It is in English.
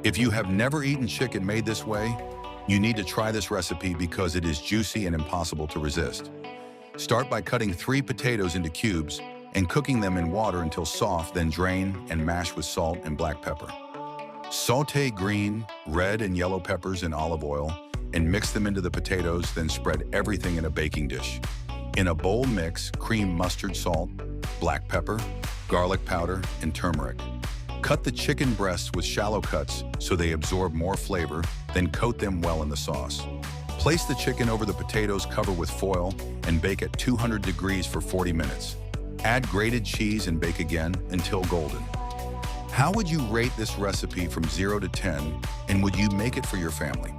If you have never eaten chicken made this way, you need to try this recipe because it is juicy and impossible to resist. Start by cutting 3 potatoes into cubes and cooking them in water until soft, then drain and mash with salt and black pepper. Sauté green, red, and yellow peppers in olive oil and mix them into the potatoes, then spread everything in a baking dish. In a bowl, mix cream mustard salt, black pepper, garlic powder, and turmeric. Cut the chicken breasts with shallow cuts so they absorb more flavor, then coat them well in the sauce. Place the chicken over the potatoes, cover with foil, and bake at 200 degrees for 40 minutes. Add grated cheese and bake again until golden. How would you rate this recipe from 0 to 10, and would you make it for your family?